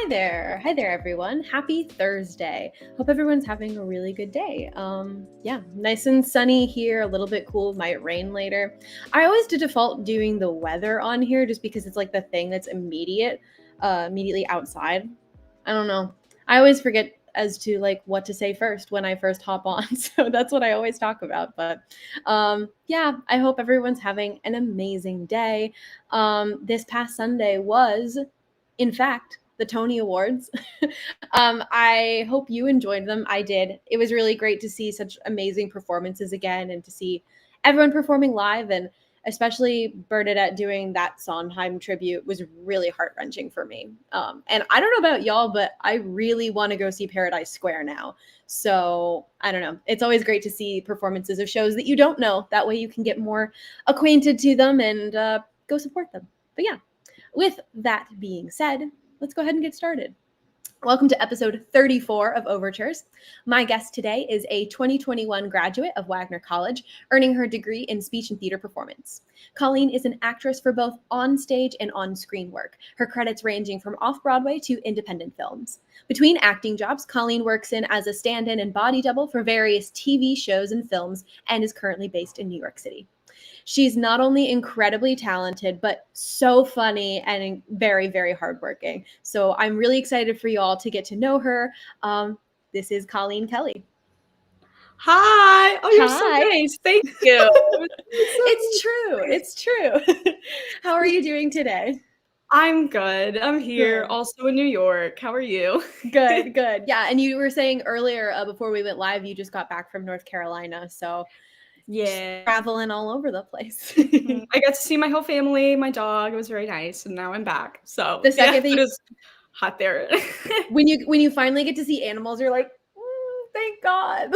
Hi there, everyone. Happy Thursday. Hope everyone's having a really good day. Yeah, nice and sunny here, a little bit cool, might rain later. I always do default doing the weather on here just because it's like the thing that's immediately outside. I don't know. I always forget as to like what to say first when I first hop on. So that's what I always talk about. But yeah, I hope everyone's having an amazing day. This past Sunday was, in fact, the Tony Awards. I hope you enjoyed them. I did. It was really great to see such amazing performances again and to see everyone performing live, and especially Bernadette doing that Sondheim tribute was really heart-wrenching for me. And I don't know about y'all, but I really want to go see Paradise Square now. So I don't know. It's always great to see performances of shows that you don't know. That way you can get more acquainted to them and go support them. But yeah, with that being said, let's go ahead and get started. Welcome to episode 34 of Overtures. My guest today is a 2021 graduate of Wagner College, earning her degree in speech and theater performance. Colleen is an actress for both on-stage and on-screen work, her credits ranging from off-Broadway to independent films. Between acting jobs, Colleen works in as a stand-in and body double for various TV shows and films and is currently based in New York City. She's not only incredibly talented, but so funny and very, very hardworking. So I'm really excited for you all to get to know her. This is Colleen Kelly. Hi. Oh, you're so nice. Thank you. It's true. How are you doing today? I'm good. I'm here, also in New York. How are you? Good. Yeah, and you were saying earlier before we went live, you just got back from North Carolina, so yeah, traveling all over the place. I got to see my whole family, my dog. It was very nice, and now I'm back. So the second that it was hot there. when you finally get to see animals, you're like, thank God.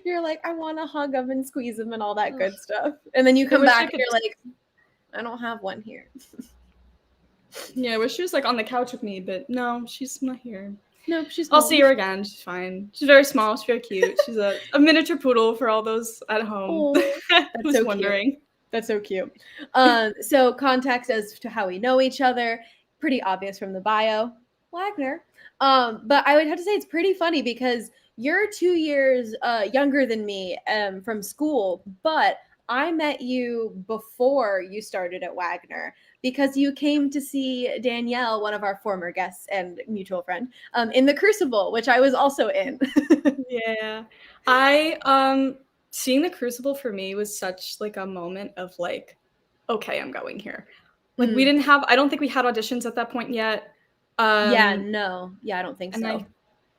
You're like, I want to hug them and squeeze them and all that good stuff. And then you come back and you're like, I don't have one here. Yeah, I wish she was like on the couch with me, but no, she's not here. Nope, she's I'll see her again. She's fine. She's very small. She's very cute. She's a miniature poodle for all those at home. That's so wondering. Cute. That's so cute. So context as to how we know each other, pretty obvious from the bio, Wagner. But I would have to say it's pretty funny because you're 2 years younger than me from school, but I met you before you started at Wagner because you came to see Danielle, one of our former guests and mutual friend, in The Crucible, which I was also in. Yeah. Seeing The Crucible for me was such like a moment of like, okay, I'm going here. Like we didn't have, I don't think we had auditions at that point yet. I don't think so. I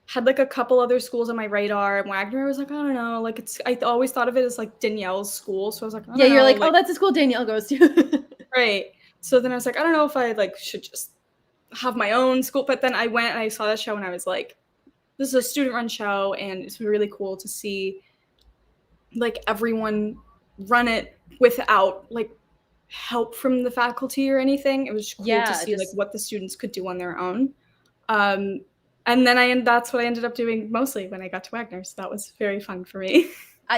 had like a couple other schools on my radar, and Wagner, I was like, I don't know, like I always thought of it as like Danielle's school, so I was like, I don't know, you're like, oh, that's a school Danielle goes to. Right. So then I was like, I don't know if I like should just have my own school, but then I went and I saw that show and I was like, this is a student-run show, and it's really cool to see like everyone run it without like help from the faculty or anything. It was cool to see like what the students could do on their own. And then that's what I ended up doing mostly when I got to Wagner. So that was very fun for me.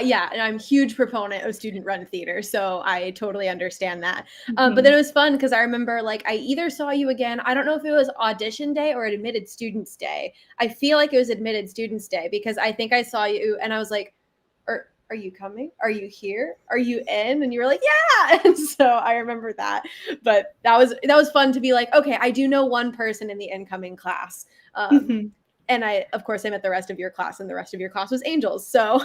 Yeah, and I'm a huge proponent of student-run theater, so I totally understand that. But then it was fun because I remember, like, I either saw you again, I don't know if it was audition day or admitted students day. I feel like it was admitted students day because I think I saw you and I was like, are you coming? Are you here? Are you in? And you were like, yeah. And so I remember that. But that was fun to be like, okay, I do know one person in the incoming class. And I met the rest of your class, and the rest of your class was angels. So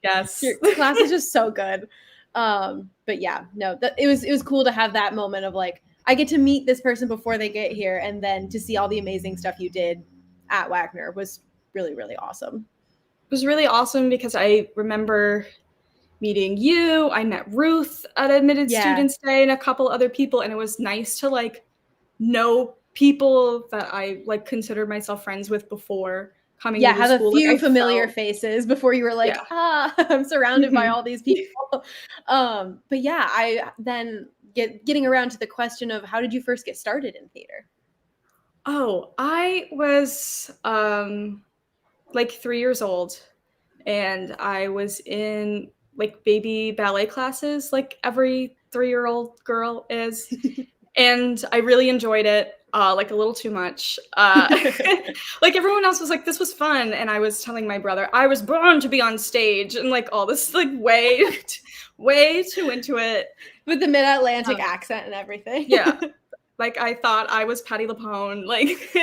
yes, your class is just so good. But yeah, no, it was cool to have that moment of like, I get to meet this person before they get here, and then to see all the amazing stuff you did at Wagner was really, really awesome. It was really awesome because I remember meeting you. I met Ruth at Admitted Students Day and a couple other people, and it was nice to like know people that I like considered myself friends with before coming to the have school. A few familiar faces before you were like, I'm surrounded by all these people. But yeah, I then getting around to the question of how did you first get started in theater? Oh, I was like 3 years old, and I was in like baby ballet classes like every 3-year-old girl is. And I really enjoyed it. like a little too much. Like everyone else was like, this was fun. And I was telling my brother, I was born to be on stage and like all this, like way too into it. With the mid-Atlantic accent and everything. Yeah. Like I thought I was Patti LuPone. Like,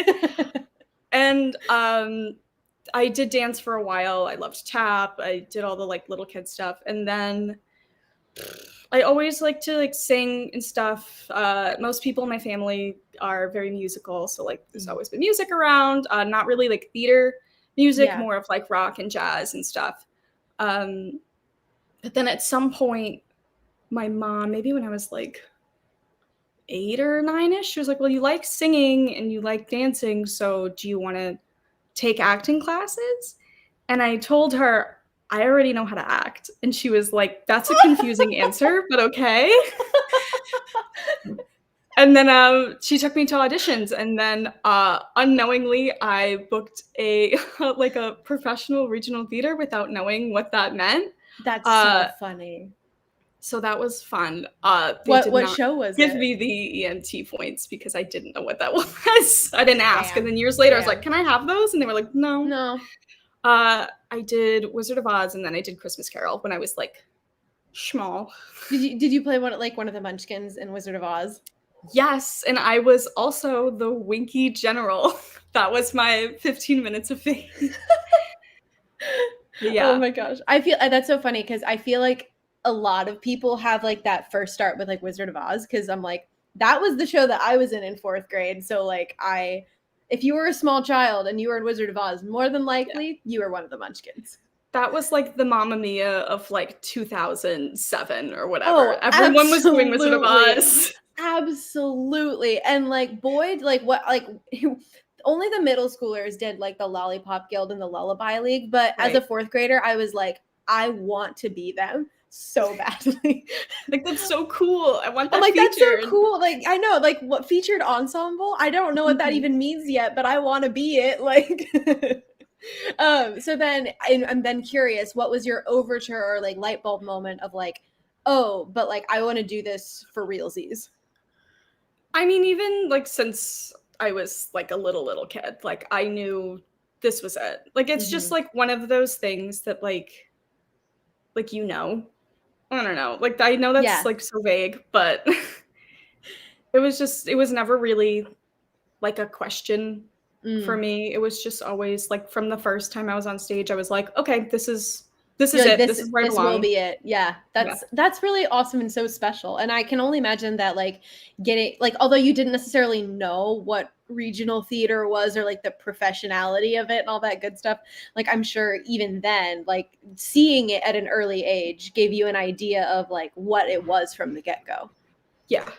and I did dance for a while. I loved tap. I did all the like little kid stuff. And then I always like to like sing and stuff. Most people in my family are very musical, so like there's always been music around. Not really like theater music, more of like rock and jazz and stuff. But then at some point, my mom, maybe when I was like 8 or 9ish, she was like, "Well, you like singing and you like dancing, so do you want to take acting classes?" And I told her, I already know how to act. And she was like, that's a confusing answer, but okay. And then she took me to auditions. And then unknowingly, I booked a like a professional regional theater without knowing what that meant. That's so funny. So that was fun. What show was it? Give me the ENT points because I didn't know what that was. I didn't ask. And then years later, I was like, can I have those? And they were like, no. No. I did Wizard of Oz and then I did Christmas Carol when I was like small. Did you play one of the Munchkins in Wizard of Oz? Yes, and I was also the Winky General. That was my 15 minutes of fame. Yeah. Oh my gosh. I feel that's so funny because I feel like a lot of people have like that first start with like Wizard of Oz because I'm like, that was the show that I was in 4th grade. So like if you were a small child and you were in Wizard of Oz, more than likely you were one of the Munchkins. That was like the Mamma Mia of like 2007 or whatever. Everyone was doing Wizard of Oz. Absolutely. And like Boyd, like what, like only the middle schoolers did like the Lollipop Guild and the Lullaby League. But as a 4th grader, I was like, I want to be them so badly. Like, that's so cool. I want that. I'm like, featured. That's so cool. Like, I know, like, what featured ensemble? I don't know what that even means yet, but I want to be it. Like, so then I'm then curious, what was your overture or like light bulb moment of like, oh, but like, I want to do this for realsies? I mean, even like since I was like a little kid, like I knew this was it. Like, it's just like one of those things that like, you know, I don't know. Like, I know that's like so vague, but it was never really like a question for me. It was just always like from the first time I was on stage, I was like, okay, this is it. This is where I belong. This will be it. Yeah. That's really awesome and so special. And I can only imagine that like getting like, although you didn't necessarily know what regional theater was or like the professionality of it and all that good stuff, like I'm sure even then, like seeing it at an early age gave you an idea of like what it was from the get-go. Yeah,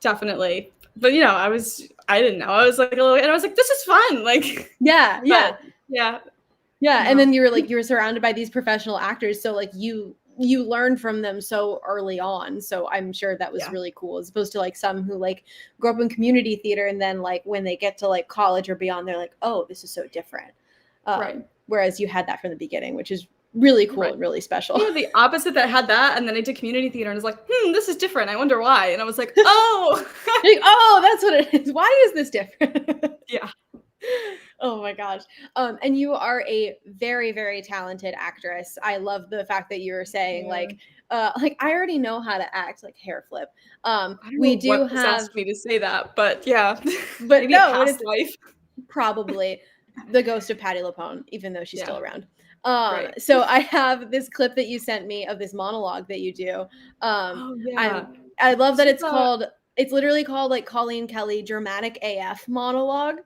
definitely. But you know, I didn't know. I was like a little, and I was like, this is fun. Like, yeah. And then you were surrounded by these professional actors, so like you learned from them so early on. So I'm sure that was really cool, as opposed to like some who like grew up in community theater and then like when they get to like college or beyond, they're like, oh, this is so different. Whereas you had that from the beginning, which is really cool and really special. Yeah, the opposite that had that, and then I did community theater and was like, this is different. I wonder why. And I was like, oh, like, oh, that's what it is. Why is this different? Yeah. Oh my gosh. And you are a very, very talented actress. I love the fact that you were saying like I already know how to act, like hair flip. We do have asked me to say that, but yeah. But maybe no, past life. Probably the ghost of Patti LuPone, even though she's still around. So I have this clip that you sent me of this monologue that you do. I love that it's literally called like Colleen Kelly Dramatic AF monologue.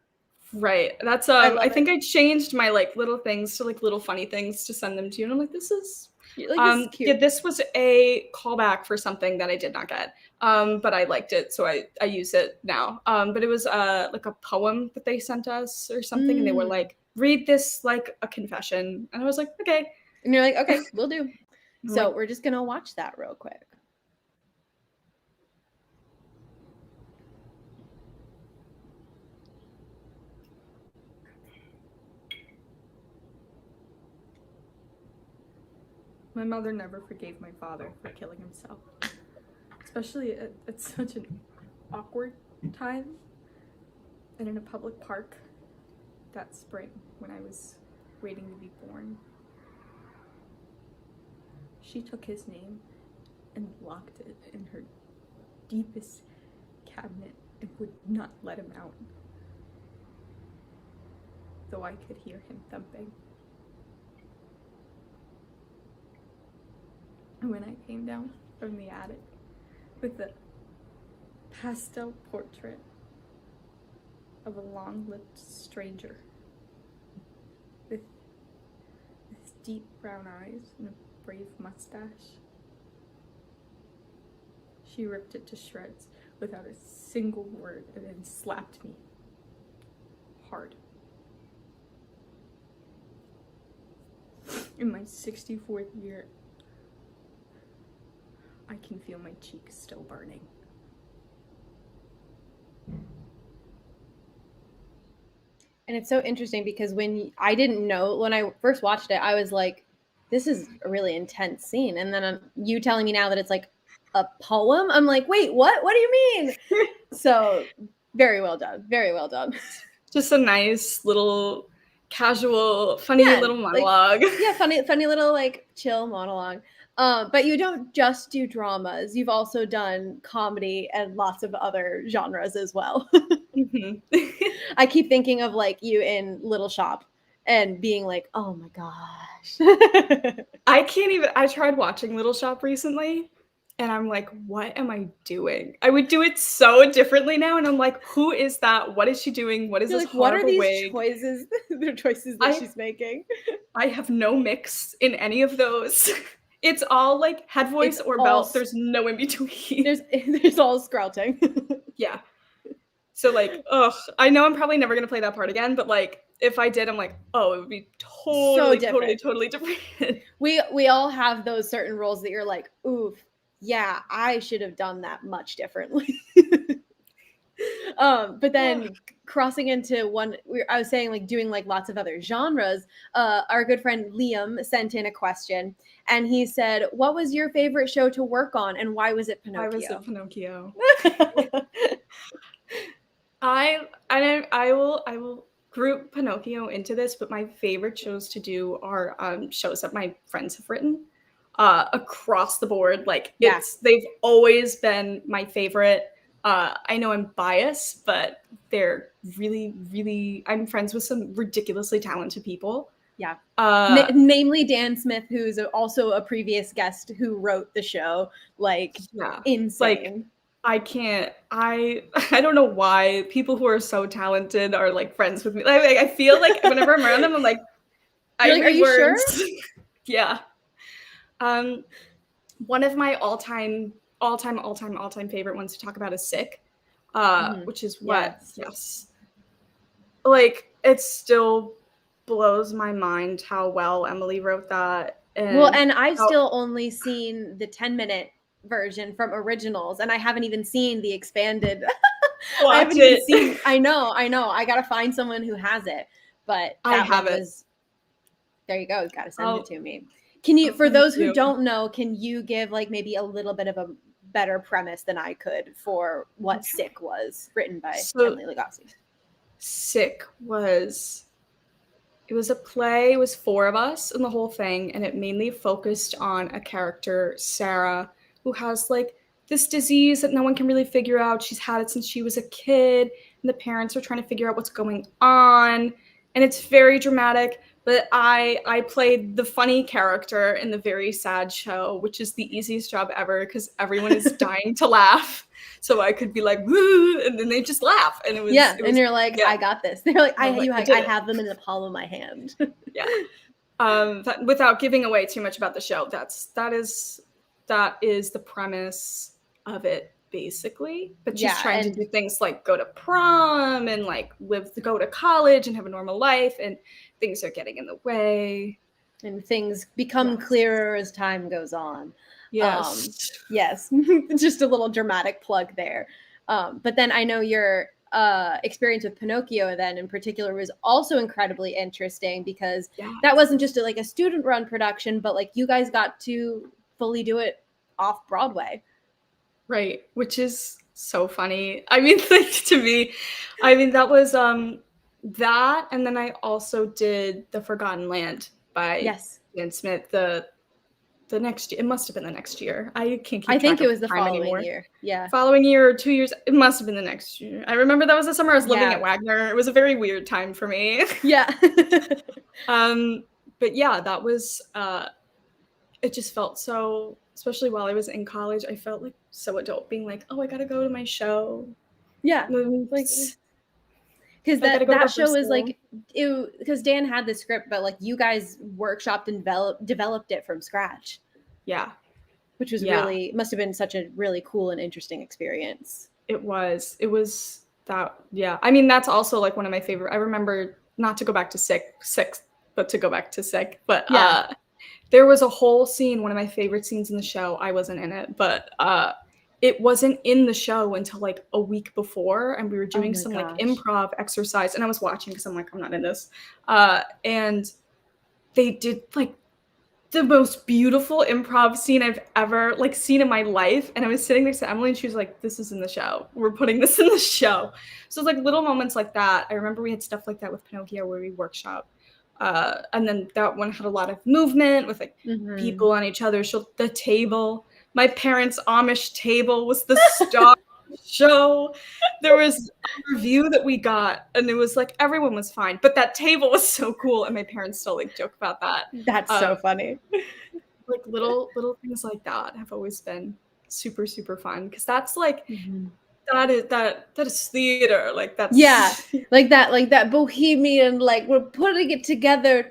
Right. That's I think I changed my like little things to like little funny things to send them to you. And I'm like, this is cute. Yeah, this was a callback for something that I did not get. But I liked it, so I use it now. But it was like a poem that they sent us or something, and they were like, read this like a confession. And I was like, okay. And you're like, okay, we'll do. So we're just gonna watch that real quick. My mother never forgave my father for killing himself. Especially at such an awkward time and in a public park that spring when I was waiting to be born. She took his name and locked it in her deepest cabinet and would not let him out, though I could hear him thumping. And when I came down from the attic with a pastel portrait of a long-lipped stranger with his deep brown eyes and a brave mustache, she ripped it to shreds without a single word and then slapped me hard. In my 64th year, I can feel my cheeks still burning. And it's so interesting because I didn't know, when I first watched it, I was like, this is a really intense scene. And then you telling me now that it's like a poem, I'm like, wait, what? What do you mean? So very well done. Very well done. Just a nice little casual, funny little monologue. Like, funny little like chill monologue. But you don't just do dramas. You've also done comedy and lots of other genres as well. Mm-hmm. I keep thinking of like you in Little Shop and being like, oh my gosh. I tried watching Little Shop recently and I'm like, what am I doing? I would do it so differently now. And I'm like, who is that? What is she doing? What is You're this like, what are these wig? choices? The choices that she's making. I have no mix in any of those. It's all like head voice or belt. There's no in between. There's all scrouting. Yeah. So like, I know I'm probably never gonna play that part again, but like if I did, I'm like, oh, it would be totally different. We all have those certain roles that you're like, oof, yeah, I should have done that much differently. But then crossing into I was saying like doing like lots of other genres. Our good friend Liam sent in a question and he said, what was your favorite show to work on and why was it Pinocchio? Why was it Pinocchio? I will group Pinocchio into this, but my favorite shows to do are shows that my friends have written across the board. Like they've always been my favorite. I know I'm biased, but they're really, really, I'm friends with some ridiculously talented people. Yeah. Namely Dan Smith, who's also a previous guest who wrote the show. Like, insane. Like, I don't know why people who are so talented are like friends with me. Like I feel like whenever I'm around them, I'm like, are you sure? Yeah. One of my all-time favorite ones to talk about is Sick, which is what, yes. Like, it still blows my mind how well Emily wrote that. And I've still only seen the 10-minute version from originals, and I haven't even seen the expanded. I haven't even seen. I know. I gotta find someone who has it, but I have it. There you go. You gotta send it to me. Can you, for those who don't know, can you give like maybe a little bit of a better premise than I could for what Sick was, written by Emily Lagasse? Sick was a play. It was 4 of us in the whole thing, and it mainly focused on a character, Sarah, who has like this disease that no one can really figure out. She's had it since she was a kid, and the parents are trying to figure out what's going on, and it's very dramatic. But I played the funny character in the very sad show, which is the easiest job ever because everyone is dying to laugh. So I could be like, woo, and then they just laugh. And it was and you're like, I got this. They're like, I have them in the palm of my hand. Yeah. Without giving away too much about the show, that is the premise of it, basically. But she's trying to do things like go to prom and like go to college and have a normal life, and things are getting in the way. And things become clearer as time goes on. Yes. Yes. Just a little dramatic plug there. But then I know your experience with Pinocchio then in particular was also incredibly interesting because that wasn't just a student run production, but like you guys got to fully do it off Broadway. Right. Which is so funny. I mean, like, to me, I mean, that was that, and then I also did The Forgotten Land by Yes. Dan Smith. The next year, it must have been the next year. I can't I keep think track it of was the time following anymore. year. Yeah. Following year or 2 years, it must have been the next year. I remember that was the summer I was living Yeah. at Wagner. It was a very weird time for me. Yeah. um, but yeah, that was it just felt so, especially while I was in college, I felt like so adult being like, oh, I gotta go to my show. Yeah. Like, Oops. because I gotta go to that show is rehearsal. like it, because Dan had the script, but like you guys workshopped and developed it from scratch, Yeah. which was Yeah. really must have been such a really cool and interesting experience. It was. It was that, yeah. I mean, that's also like one of my favorite. I remember, not to go back to sick, but to go back to sick. But Yeah. there was a whole scene, one of my favorite scenes in the show. I wasn't in it, but it wasn't in the show until like a week before, and we were Oh doing my some like gosh. improv exercise, and I was watching because I'm like, I'm not in this. And they did like the most beautiful improv scene I've ever like seen in my life. And I was sitting next to Emily and she was like, this is in the show. We're putting this in the show. So it's like little moments like that. I remember we had stuff like that with Pinocchio where we workshop. And then that one had a lot of movement with like Mm-hmm. people on each other's the table. My parents' Amish table was the star of the show. There was a review that we got, and it was like everyone was fine, but that table was so cool, and my parents still like joke about that. That's so funny. Like little things like that have always been super super fun because that's like Mm-hmm. that is theater, like that's Yeah, like that bohemian, like we're putting it together,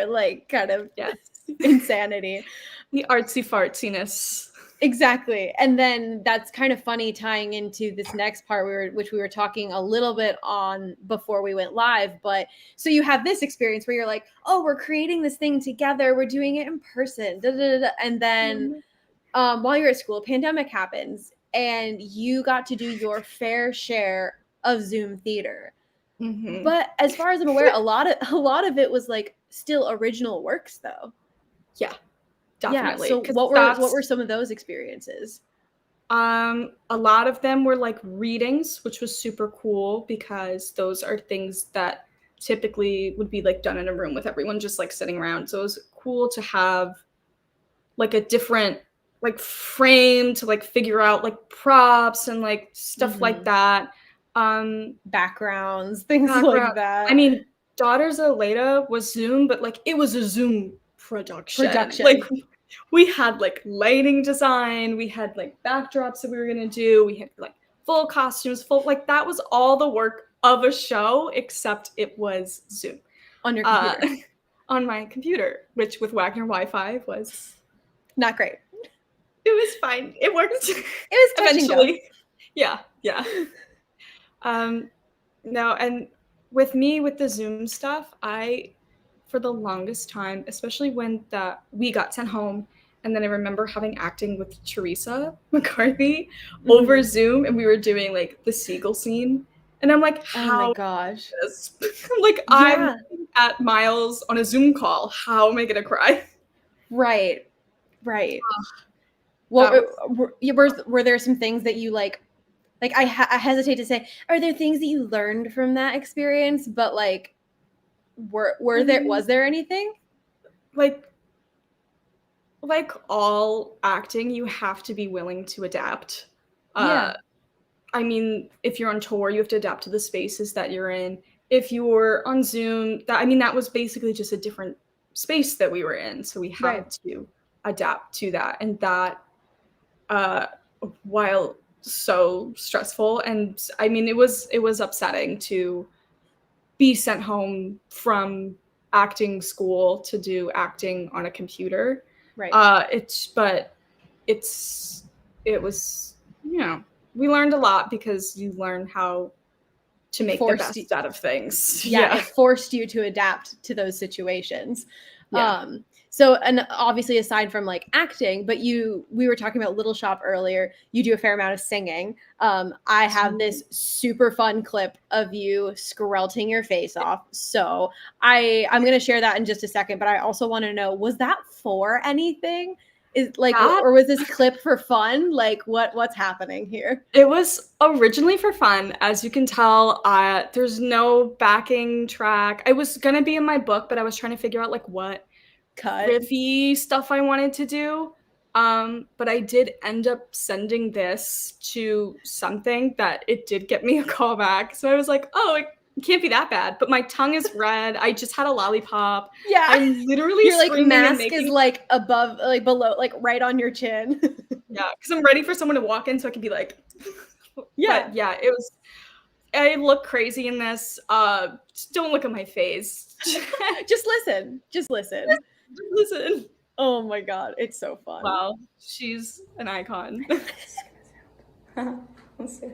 like kind of yes, insanity. the artsy fartsiness. Exactly. And then that's kind of funny tying into this next part which we were talking a little bit on before we went live. But so you have this experience where you're like, oh, we're creating this thing together, we're doing it in person. Da, da, da, da. And then while you're at school, pandemic happens and you got to do your fair share of Zoom theater. Mm-hmm. But as far as I'm aware, a lot of it was like still original works though. Yeah, Yeah. definitely. So Because what that's were some of those experiences? a lot of them were like readings, which was super cool because those are things that typically would be like done in a room with everyone just like sitting around. So it was cool to have like a different like frame to like figure out like props and like stuff like Mm-hmm. that. Backgrounds, things Background. like that. I mean, Daughters of Leda was Zoom, but like it was a Zoom production. Like Production. we had like lighting design, we had like backdrops that we were gonna do, we had like full costumes, full like that was all the work of a show, except it was Zoom. On your Uh, computer. on my computer, which with Wagner Wi-Fi was Not great. it was fine. It worked. It was touch and go. Eventually. Yeah, yeah. No, and with me with the Zoom stuff, I for the longest time, especially when we got sent home, and then I remember having acting with Teresa McCarthy over Mhm. Zoom, and we were doing like the seagull scene, and I'm like, Oh my how gosh. this? Like I'm Yeah. at Miles on a Zoom call. How am I gonna cry? Right. Right. Well, That was were there some things that you like I hesitate to say, are there things that you learned from that experience? But like, was there anything? like all acting, you have to be willing to adapt. Yeah. I mean, if you're on tour, you have to adapt to the spaces that you're in. If you're on Zoom, that was basically just a different space that we were in, so we Right. had to adapt to that, and that, uh, while so stressful, and I mean, it was upsetting to be sent home from acting school to do acting on a computer. Right. But it was, we learned a lot because you learn how to make the Forced you, best out of things. yeah, Yeah. it forced you to adapt to those situations. Yeah. So and obviously aside from like acting, but we were talking about Little Shop earlier, you do a fair amount of singing. I have this super fun clip of you skrelting your face off. So I'm going to share that in just a second, but I also want to know, was that for anything? Is like, That- or was this clip for fun? Like, what's happening here? It was originally for fun. As you can tell, there's no backing track. It was gonna be in my book, but I was trying to figure out like what Cut. riffy stuff I wanted to do. But I did end up sending this to something that it did get me a call back. So I was like, oh, it can't be that bad. But my tongue is red. I just had a lollipop. Yeah. I'm literally Your like screaming and mask making- is like above, like below, like right on your chin. Yeah, because I'm ready for someone to walk in so I can be like, Yeah. But yeah, it was. I look crazy in this. Just don't look at my face. Just listen. Just listen. Just listen. Oh my god, it's so fun. Wow, she's an icon. Let's see.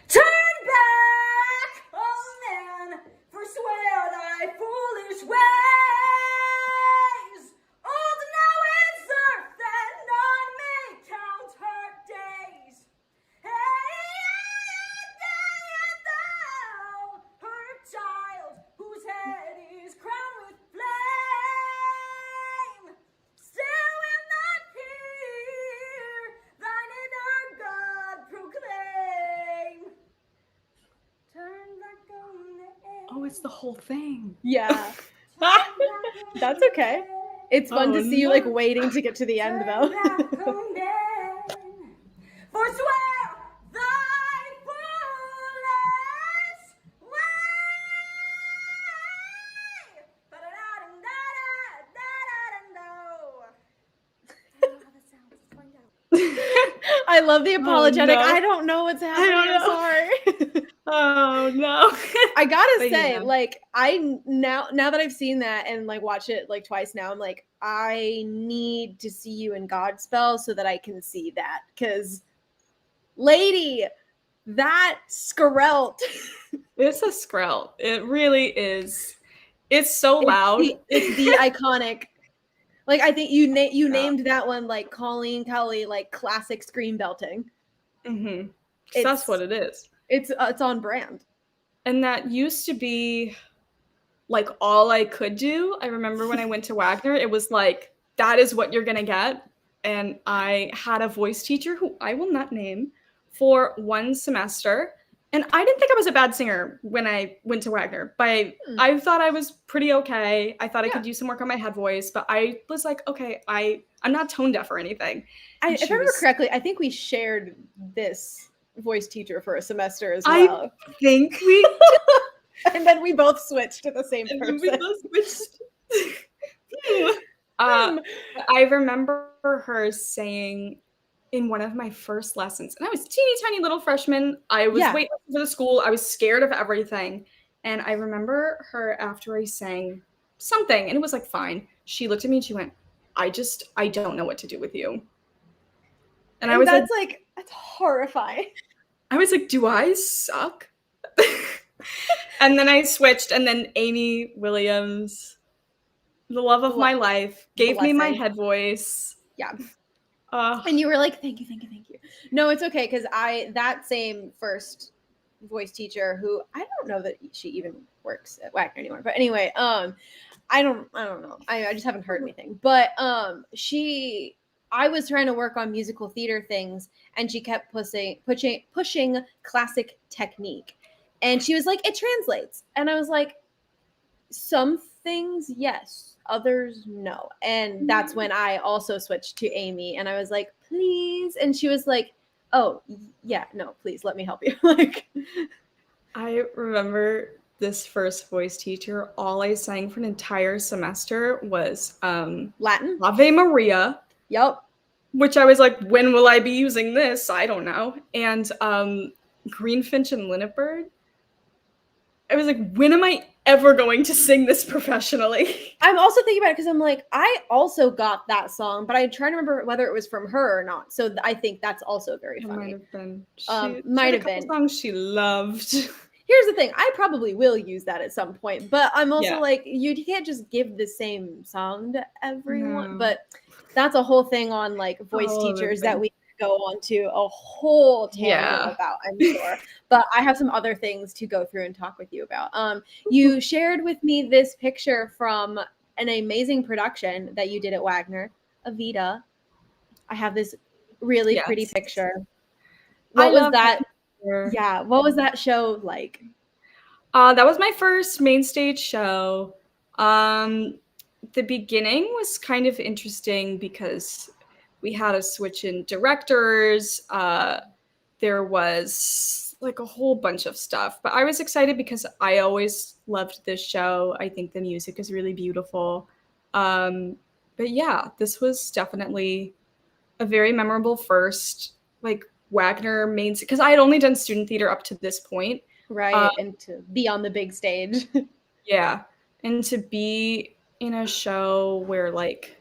Turn back, oh man, forswear thy foolish ways. Old now is earth, and none may count her days. Hey, thou, her child, whose head is crowned with flame, still will not hear thine inner God proclaim. Turn back on the air. Oh, it's the whole thing. Yeah. That's okay. It's fun to see you like waiting to get to the end though. Forswear thy foolish way. I love the apologetic. no. I don't know what's happening. don't I'm know. sorry. Oh no. I gotta But say, yeah. like, now that I've seen that and like watched it like twice now, I'm like, I need to see you in Godspell so that I can see that. Cause lady, that skrelt. It's a skrelt. It really is. It's so loud. It's the iconic. Like I think you named that one like Colleen Kelly, like classic scream belting. Mm-hmm. It's- That's what it is. It's on brand. And that used to be like all I could do. I remember when I went to Wagner, it was like, that is what you're gonna get. And I had a voice teacher who I will not name for one semester. And I didn't think I was a bad singer when I went to Wagner, but I thought I was pretty okay. I thought I could use some work on my head voice, but I was like, okay, I'm not tone deaf or anything. If I remember correctly, I think we shared this voice teacher for a semester as well. I think we And then we both switched to the same and person. then we both switched. I remember her saying in one of my first lessons, and I was a teeny tiny little freshman. I was waiting for the school. I was scared of everything. And I remember her after I sang something, and it was like, fine. She looked at me and she went, I don't know what to do with you. And I was like, that's horrifying. I was like, do I suck? And then I switched, and then Amy Williams, the love of my life, gave me my head voice. Yeah. And you were like, thank you. No, it's okay, because that same first voice teacher who I don't know that she even works at Wagner anymore. But anyway, I don't know. I just haven't heard anything. But I was trying to work on musical theater things, and she kept pushing classic technique. And she was like, it translates. And I was like, some things, yes, others, no. And that's when I also switched to Amy, and I was like, please. And she was like, oh, yeah, no, please let me help you. Like, I remember this first voice teacher, all I sang for an entire semester was Latin. Ave Maria. Yep. Which I was like, when will I be using this? I don't know. And Greenfinch and Linnetbird. I was like, when am I ever going to sing this professionally? I'm also thinking about it because I'm like, I also got that song, but I'm trying to remember whether it was from her or not. So I think that's also very funny. Might have been. Might have been songs she loved. Here's the thing. I probably will use that at some point, but I'm also like, you can't just give the same song to everyone. No. But that's a whole thing on like voice teachers that we go on to a whole tangent Yeah. about, I'm sure. But I have some other things to go through and talk with you about. You shared with me this picture from an amazing production that you did at Wagner, Evita. I have this really pretty Yes. picture. I What was love that? her. Yeah, what was that show like? That was my first main stage show. The beginning was kind of interesting because we had a switch in directors. There was like a whole bunch of stuff, but I was excited because I always loved this show. I think the music is really beautiful. But yeah, this was definitely a very memorable first, like Wagner main, because I had only done student theater up to this point. Right, and to be on the big stage. Yeah. And to be in a show where like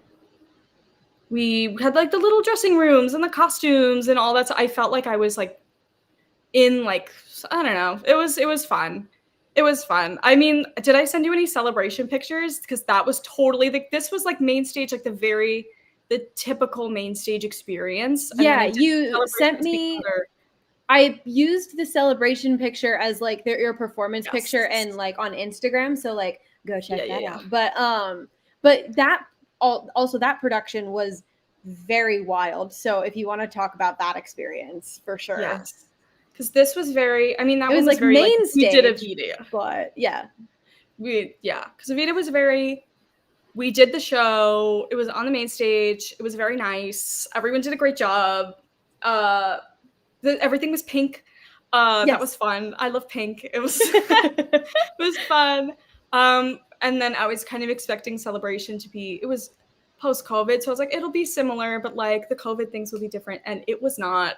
we had like the little dressing rooms and the costumes and all that. I felt like I was like in like, I don't know. It was fun. It was fun. I mean, did I send you any celebration pictures? Because that was totally like this was like main stage, like the typical main stage experience. And then Yeah, I did you sent celebrations me. together. I used the celebration picture as like your performance picture Yes. and like on Instagram, so like go check that Yeah. out. But that also that production was very wild. So if you want to talk about that experience, for sure. Yes. Because this was very, I mean, that It was one was like very like, main we did a stage, video. but yeah. Because Avita was very, we did the show, it was on the main stage, it was very nice, everyone did a great job, everything was pink, Yes. that was fun, I love pink, it was it was fun, and then I was kind of expecting Celebration to be, it was post-COVID, so I was like, it'll be similar, but like the COVID things will be different, and it was not.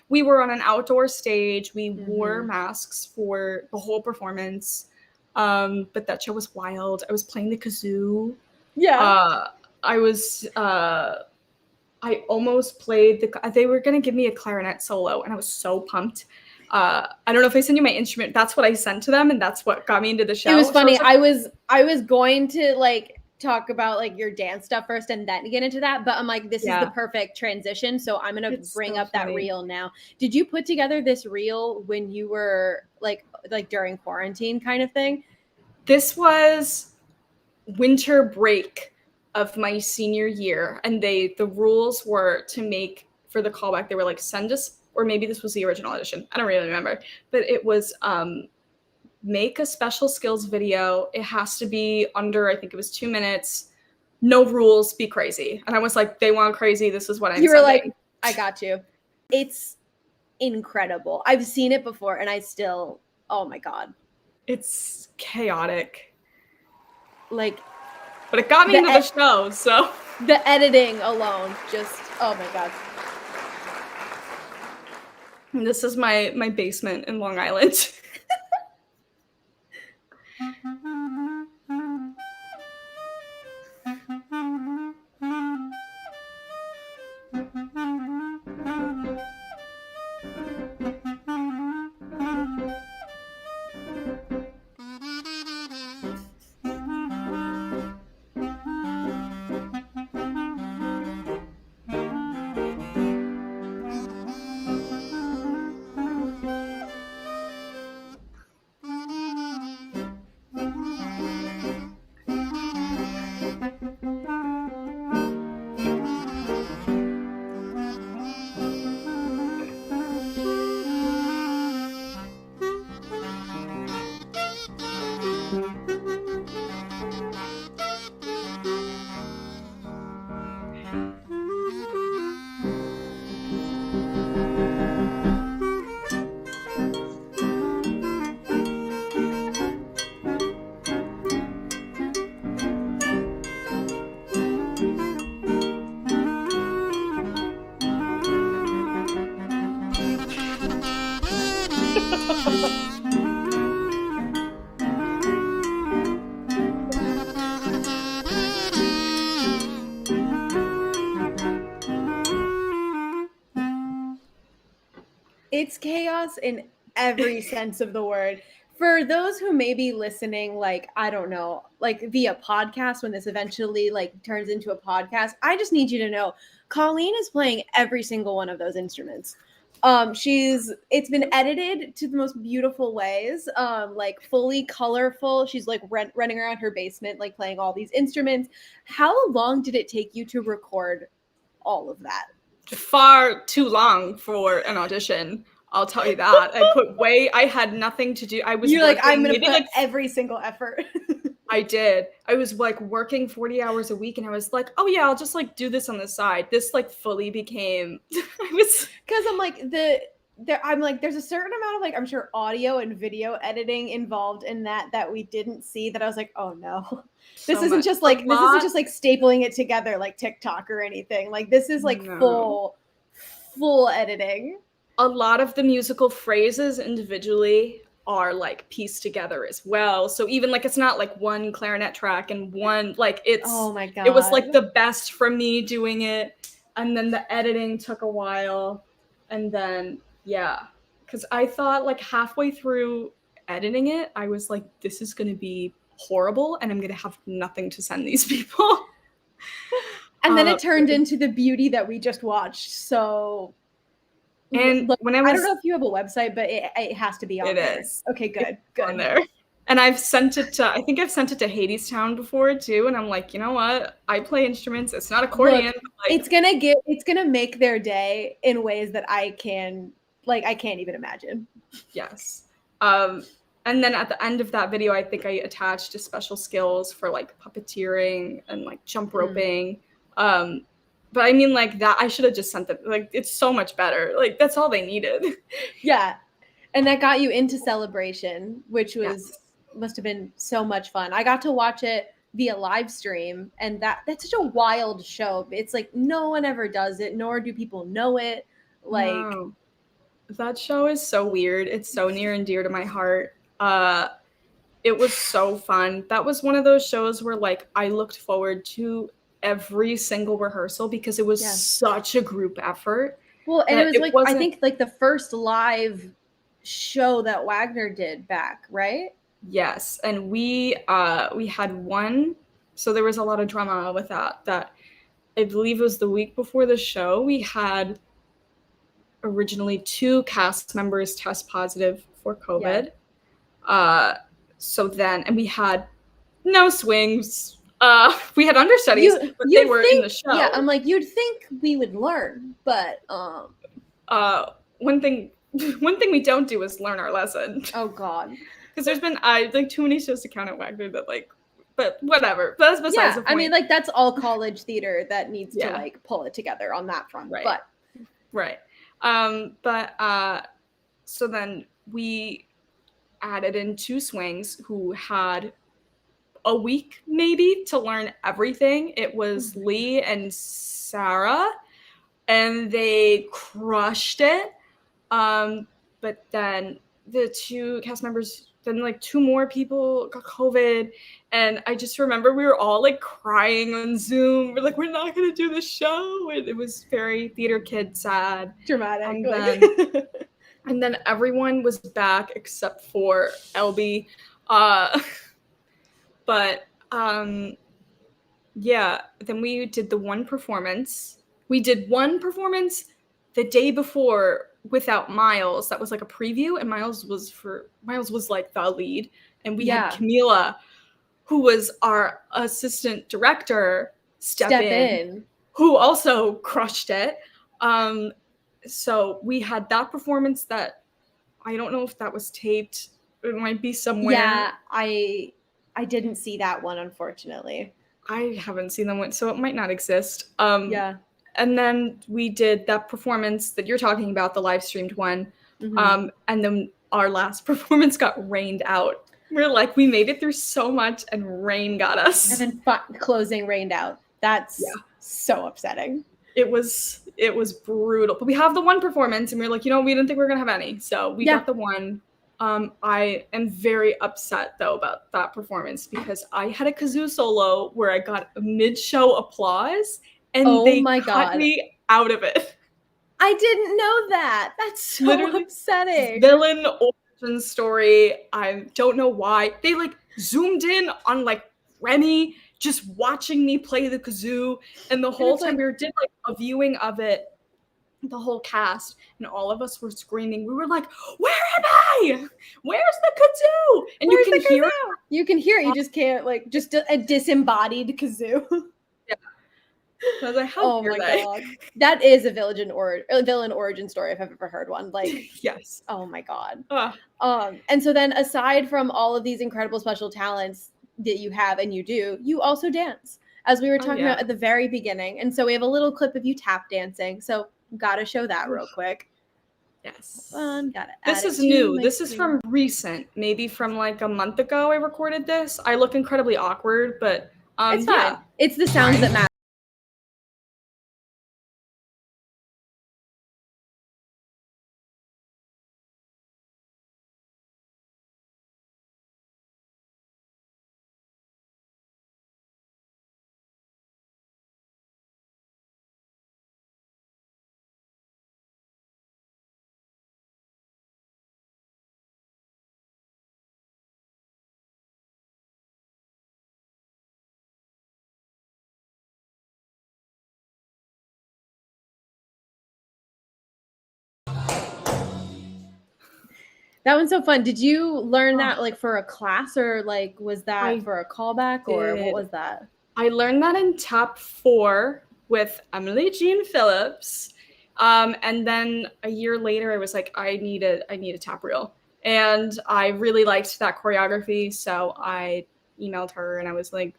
We were on an outdoor stage, we wore masks for the whole performance. But that show was wild. I was playing the kazoo. Yeah. I almost played they were gonna give me a clarinet solo, and I was so pumped. I don't know if I sent you my instrument. That's what I sent to them, and that's what got me into the show. It was funny. So I I was going to like talk about like your dance stuff first and then get into that, but I'm like, this is the perfect transition, so I'm gonna bring so up that reel now. Did you put together this reel when you were like during quarantine kind of thing? This was winter break of my senior year, and the rules were to make for the callback. They were like, send us, or maybe this was the original edition. I don't really remember, but it was make a special skills video. It has to be under, I think it was 2 minutes. No rules, be crazy. And I was like, they want crazy. This is what I'm. You were sending. like, I got you. It's incredible. I've seen it before, and I still, oh my god, it's chaotic. Like, but it got me into the show. So the editing alone, just oh my god. This is my basement in Long Island. It's chaos in every sense of the word. For those who may be listening, like, I don't know, like via podcast, when this eventually like turns into a podcast, I just need you to know Colleen is playing every single one of those instruments. It's been edited to the most beautiful ways, like fully colorful. She's like running around her basement, like playing all these instruments. How long did it take you to record all of that? Far too long for an audition. I'll tell you that. I had nothing to do. I was You're like, I'm gonna maybe put like every single effort. I did. I was like working 40 hours a week, and I was like, oh yeah, I'll just like do this on the side. This like fully became because I'm like I'm like, there's a certain amount of like, I'm sure audio and video editing involved in that we didn't see, that I was like, oh no, this isn't just like stapling it together like TikTok or anything. Like this is like full editing. A lot of the musical phrases individually are like pieced together as well. So even like it's not like one clarinet track and one like it's oh my god. It was like the best from me doing it, and then the editing took a while, and then yeah, because I thought like halfway through editing it, I was like, this is gonna be horrible, and I'm gonna have nothing to send these people. And then it turned into the beauty that we just watched. So. And look, when I don't know if you have a website, but it has to be on there. It is. Okay, good. On there. And I think I've sent it to Hadestown before too. And I'm like, you know what? I play instruments. It's not accordion. Look, but like, it's gonna make their day in ways that I can't even imagine. Yes. And then at the end of that video, I think I attached special skills for like puppeteering and like jump roping. But I mean, like that, I should have just sent them. Like, it's so much better. Like, that's all they needed. Yeah. And that got you into Celebration, which must have been so much fun. I got to watch it via live stream, and that's such a wild show. It's like no one ever does it, nor do people know it. Like, no. That show is so weird. It's so near and dear to my heart. It was so fun. That was one of those shows where like I looked forward to every single rehearsal because it was such a group effort. Well, and it was like I think like the first live show that Wagner did back, right? Yes, and we had one, so there was a lot of drama with that I believe it was the week before the show. We had originally 2 cast members test positive for COVID. So then, and we had no swings. We had understudies, but they were in the show. Yeah, I'm like, you'd think we would learn, but one thing we don't do is learn our lesson. Oh God, because there's been like too many shows to count at Wagner that like, but whatever. That's besides the point. I mean, like that's all college theater that needs to like pull it together on that front. Right. But so then we added in 2 swings who had a week maybe to learn everything. It was Lee and Sarah, and they crushed it. But then the 2 cast members, then like 2 more people got COVID, and I just remember we were all like crying on Zoom. We're like, we're not gonna do the show. And it was very theater kid sad, dramatic. And then everyone was back except for LB. But then we did the one performance. We did one performance the day before without Miles. That was like a preview, and Miles was like the lead. And we had Camila, who was our assistant director, step in, who also crushed it. So we had that performance that I don't know if that was taped. It might be somewhere. Yeah, I didn't see that one, unfortunately. I haven't seen them, so it might not exist. And then we did that performance that you're talking about, the live streamed one. And then our last performance got rained out. We're like, we made it through so much, and rain got us. And then closing rained out. That's so upsetting. It was brutal. But we have the one performance, and we were like, we didn't think we were gonna have any, so we got the one. I am very upset though about that performance because I had a kazoo solo where I got a mid-show applause, and they cut me out of it. I didn't know that. That's so upsetting. Villain ordered origin story. I don't know why. They like zoomed in on like Remy just watching me play the kazoo, and the whole time we did like a viewing of it, the whole cast, and all of us were screaming. We were like, "Where am I? Where's the kazoo?" And you can hear it. You can hear it. You just can't like just a disembodied kazoo. Yeah. So I was like, "How dare they?" God, that is a villain origin story if I've ever heard one. Like, yes. Oh my god. Ugh. And so then, aside from all of these incredible special talents that you have and you do, you also dance, as we were talking about at the very beginning. And so we have a little clip of you tap dancing. So gotta show that real quick. Yes. This is new. This is from recent, maybe from like a month ago. I recorded this. I look incredibly awkward, but it's fine. It's the sounds that matter. That one's so fun. Did you learn that like for a class, or like was that for a callback, or what was that? I learned that in Top 4 with Emily Jean Phillips. And then a year later, I was like, I need a tap reel. And I really liked that choreography. So I emailed her and I was like,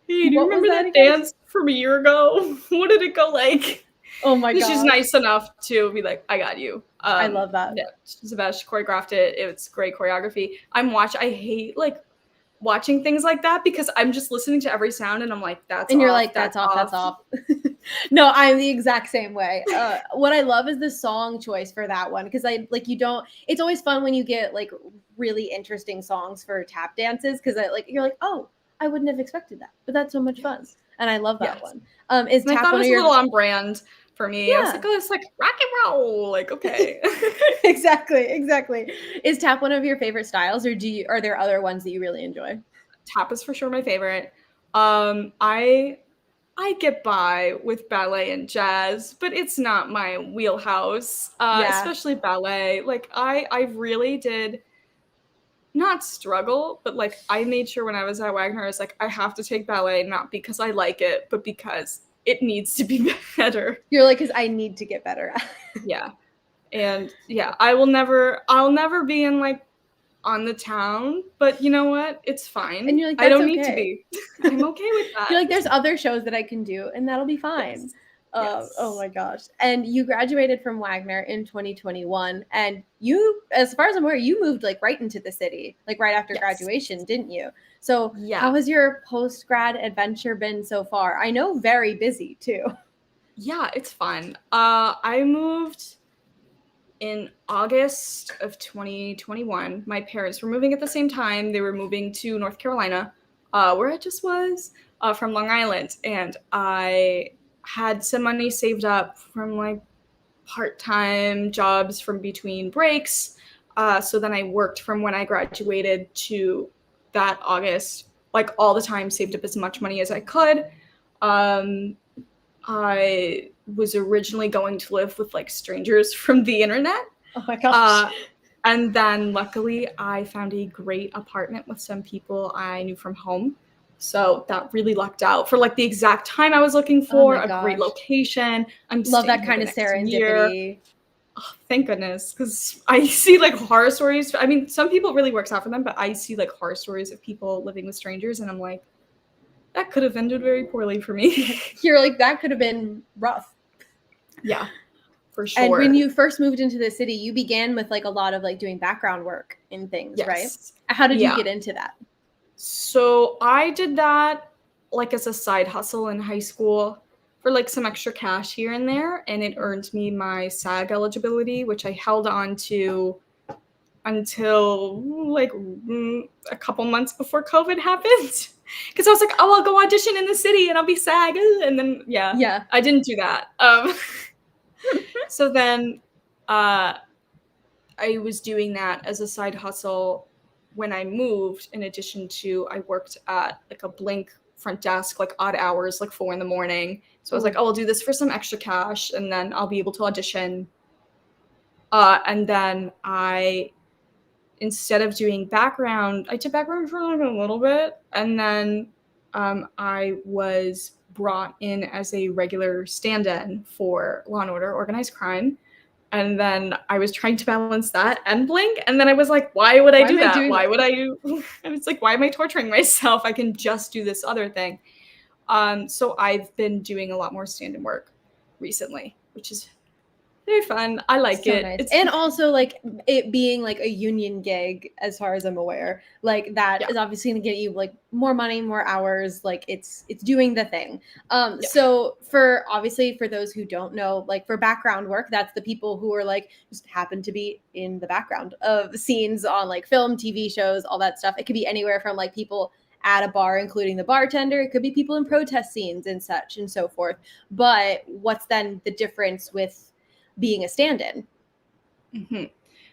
hey, do you remember that dance from a year ago? What did it go like? Oh my god. She's nice enough to be like, I got you. I love that. Yeah, she's the best. She choreographed it. It's great choreography. I hate like watching things like that because I'm just listening to every sound and I'm like, that's and you're off, like, that's off. No, I'm the exact same way. What I love is the song choice for that one, because it's always fun when you get like really interesting songs for tap dances, because you're like, oh, I wouldn't have expected that, but that's so much fun, and I love that one. Is and tap I thought one it was of your a little on brand for me. Yeah. I was like, oh, it's like rock and roll. Like, okay. Exactly. Is tap one of your favorite styles, or are there other ones that you really enjoy? Tap is for sure my favorite. I get by with ballet and jazz, but it's not my wheelhouse. Especially ballet. Like I really did not struggle, but like I made sure when I was at Wagner, I was like, I have to take ballet, not because I like it, but because it needs to be better. You're like, because I need to get better at it. Yeah. And yeah, I'll never be in like on the town, but you know what? It's fine. And you're like, I don't okay. need to be. I'm okay with that. You're like, there's other shows that I can do, and that'll be fine. Yes. Oh my gosh. And you graduated from Wagner in 2021, and you, as far as I'm aware, you moved like right into the city, like right after graduation, didn't you? So how has your post-grad adventure been so far? I know very busy too. Yeah, it's fun. I moved in August of 2021. My parents were moving at the same time. They were moving to North Carolina, where I just was, from Long Island. And I had some money saved up from like part-time jobs from between breaks. So then I worked from when I graduated to that August, like all the time, saved up as much money as I could. I was originally going to live with like strangers from the internet. Oh my gosh. And then luckily I found a great apartment with some people I knew from home. So that really lucked out for like the exact time I was looking for, a great location. Love that kind of serendipity. Oh, thank goodness, because I see like horror stories. I mean, some people it really works out for them, but I see like horror stories of people living with strangers, and I'm like, that could have ended very poorly for me. You're like, that could have been rough. Yeah, for sure. And when you first moved into the city, you began with like a lot of like doing background work in things, right? How did you get into that? So I did that like as a side hustle in high school for like some extra cash here and there, and it earned me my SAG eligibility, which I held on to until like a couple months before COVID happened. Because I was like, oh, I'll go audition in the city and I'll be SAG. And then, I didn't do that. So then I I was doing that as a side hustle when I moved, in addition to I worked at like a Blink front desk, like odd hours, like 4 a.m. So I was like, oh, I'll do this for some extra cash and then I'll be able to audition. And then instead of doing background, I did background for like a little bit. And then I was brought in as a regular stand-in for Law and Order Organized Crime. And then I was trying to balance that and Blink. And then I was like, why would I do that? Why would I do? And it's like, why am I torturing myself? I can just do this other thing. So I've been doing a lot more stand-in work recently, which is very fun. I like it. Nice. And also like it being like a union gig, as far as I'm aware, like that is obviously going to get you like more money, more hours. Like it's doing the thing. So for those who don't know, like for background work, that's the people who are like just happen to be in the background of scenes on like film, TV shows, all that stuff. It could be anywhere from like people at a bar, including the bartender. It could be people in protest scenes and such and so forth. But what's then the difference with being a stand-in? Mm-hmm.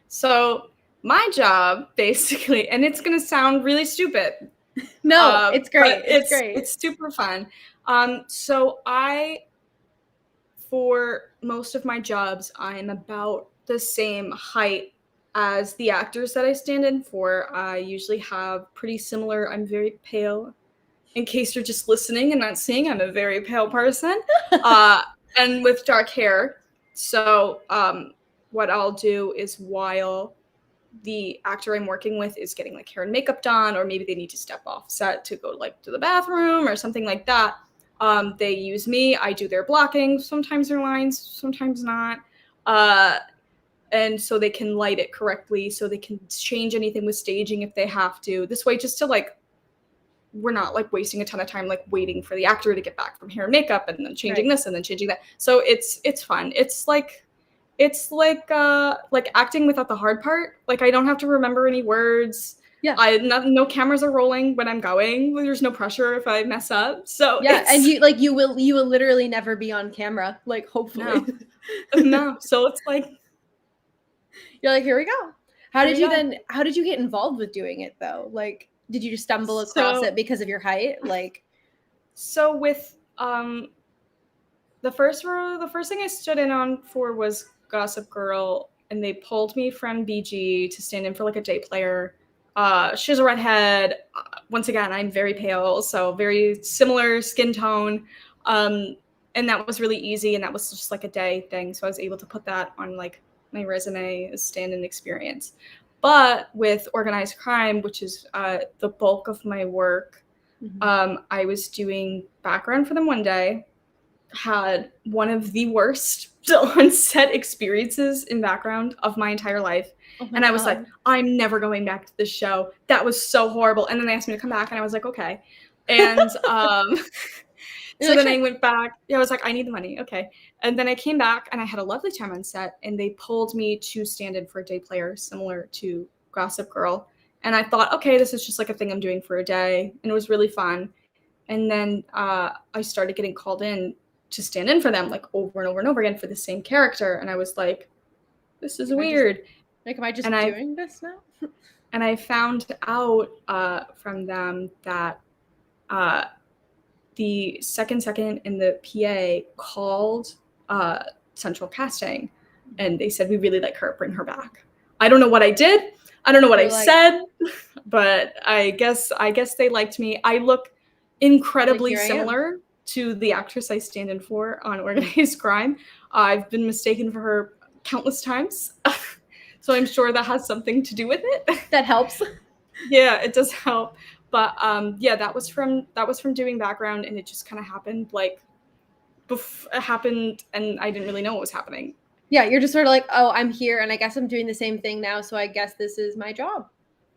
So my job basically, and it's going to sound really stupid. No, it's great. It's great. It's super fun. So for most of my jobs, I'm about the same height as the actors that I stand in for. I usually have pretty similar, I'm very pale. In case you're just listening and not seeing, I'm a very pale person. And with dark hair. So what I'll do is while the actor I'm working with is getting like hair and makeup done, or maybe they need to step off set to go like to the bathroom or something like that, they use me. I do their blocking, sometimes their lines, sometimes not. And so they can light it correctly, so they can change anything with staging if they have to. This way, just to like, we're not like wasting a ton of time like waiting for the actor to get back from hair and makeup and then changing this and then changing that. So it's fun. It's like acting without the hard part. Like I don't have to remember any words. Yeah. No cameras are rolling when I'm going. There's no pressure if I mess up. So yeah, and you will literally never be on camera. Like hopefully. No. So it's like you're like, here we go. How did you get involved with doing it though? Like, did you just stumble across it because of your height? Like, so with the first thing I stood in on for was Gossip Girl, and they pulled me from BG to stand in for like a day player. She's a redhead. Once again, I'm very pale, so very similar skin tone. And that was really easy, and that was just like a day thing. So I was able to put that on like my resume as stand-in experience. But with Organized Crime, which is the bulk of my work, I was doing background for them one day, had one of the worst on-set experiences in background of my entire life. And I was like, I'm never going back to this show. That was so horrible. And then they asked me to come back, and I was like, okay. And so then I went back. Yeah, I was like, I need the money. Okay. And then I came back, and I had a lovely time on set, and they pulled me to stand in for a day player similar to Gossip Girl. And I thought, okay, this is just like a thing I'm doing for a day. And it was really fun. And then I started getting called in to stand in for them like over and over and over again for the same character. And I was like, this is weird. Am I just doing this now? And I found out from them that the second and the PA called central casting, and they said, we really like her, bring her back. I don't know what I did. I don't know what I said, but I guess they liked me. I look incredibly similar to the actress I stand in for on Organized Crime. I've been mistaken for her countless times. So I'm sure that has something to do with it. That helps. Yeah, it does help. But that was from doing background, and it just kind of happened like it happened, and I didn't really know what was happening. Yeah, you're just sort of like, oh, I'm here, and I guess I'm doing the same thing now, so I guess this is my job.